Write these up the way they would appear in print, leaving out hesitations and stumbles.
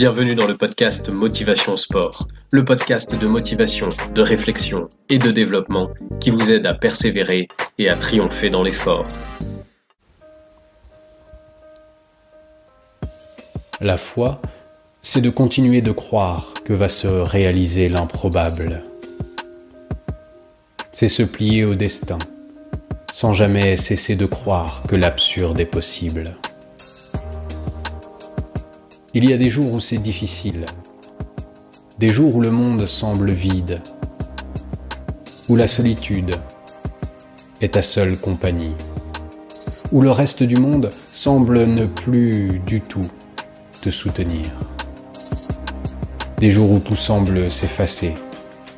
Bienvenue dans le podcast Motivation Sport, le podcast de motivation, de réflexion et de développement qui vous aide à persévérer et à triompher dans l'effort. La foi, c'est de continuer de croire que va se réaliser l'improbable. C'est se plier au destin, sans jamais cesser de croire que l'absurde est possible. Il y a des jours où c'est difficile, des jours où le monde semble vide, où la solitude est ta seule compagnie, où le reste du monde semble ne plus du tout te soutenir. Des jours où tout semble s'effacer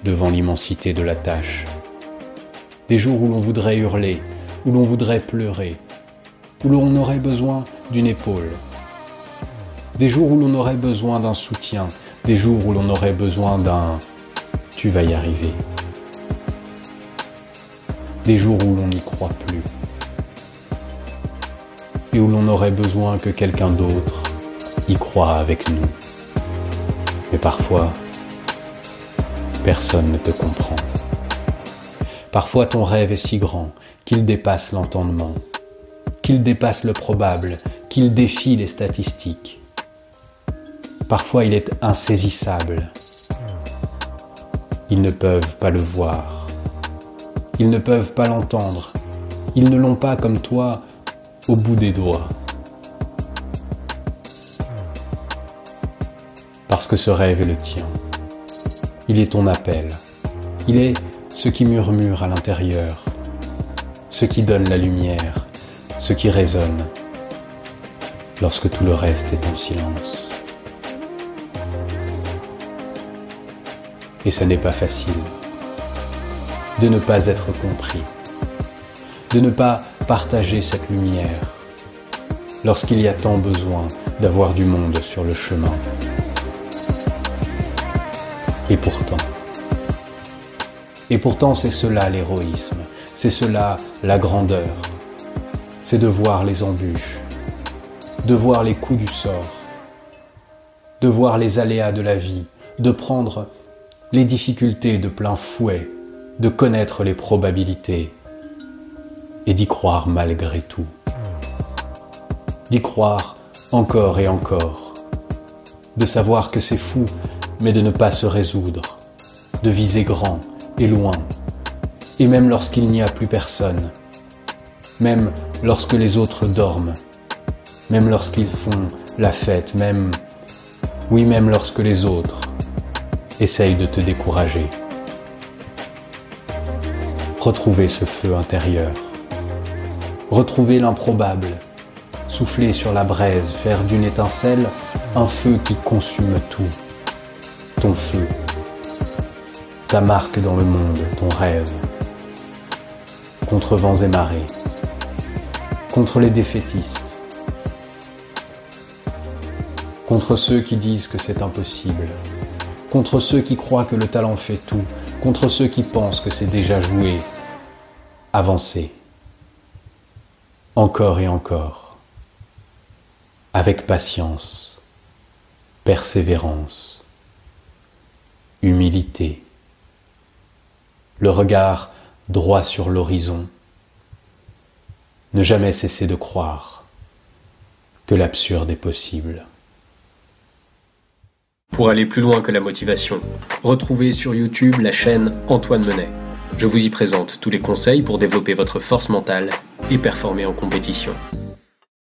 devant l'immensité de la tâche. Des jours où l'on voudrait hurler, où l'on voudrait pleurer, où l'on aurait besoin d'une épaule. Des jours où l'on aurait besoin d'un soutien, des jours où l'on aurait besoin d'un « tu vas y arriver ». Des jours où l'on n'y croit plus et où l'on aurait besoin que quelqu'un d'autre y croie avec nous. Mais parfois, personne ne te comprend. Parfois ton rêve est si grand qu'il dépasse l'entendement, qu'il dépasse le probable, qu'il défie les statistiques. Parfois il est insaisissable. Ils ne peuvent pas le voir. Ils ne peuvent pas l'entendre. Ils ne l'ont pas comme toi au bout des doigts. Parce que ce rêve est le tien. Il est ton appel. Il est ce qui murmure à l'intérieur, ce qui donne la lumière, ce qui résonne lorsque tout le reste est en silence. Et ce n'est pas facile de ne pas être compris, de ne pas partager cette lumière lorsqu'il y a tant besoin d'avoir du monde sur le chemin. Et pourtant c'est cela l'héroïsme, c'est cela la grandeur, c'est de voir les embûches, de voir les coups du sort, de voir les aléas de la vie, de prendre les difficultés de plein fouet, de connaître les probabilités et d'y croire malgré tout. D'y croire encore et encore, de savoir que c'est fou, mais de ne pas se résoudre, de viser grand et loin, et même lorsqu'il n'y a plus personne, même lorsque les autres dorment, même lorsqu'ils font la fête, même lorsque les autres essayent de te décourager. Retrouver ce feu intérieur, retrouver l'improbable, souffler sur la braise, faire d'une étincelle un feu qui consume tout. Ton feu, ta marque dans le monde, ton rêve, contre vents et marées, contre les défaitistes, contre ceux qui disent que c'est impossible, contre ceux qui croient que le talent fait tout, contre ceux qui pensent que c'est déjà joué. Avancez, encore et encore, avec patience, persévérance, humilité, le regard droit sur l'horizon, ne jamais cesser de croire que l'absurde est possible. Pour aller plus loin que la motivation, retrouvez sur YouTube la chaîne Antoine Menet. Je vous y présente tous les conseils pour développer votre force mentale et performer en compétition.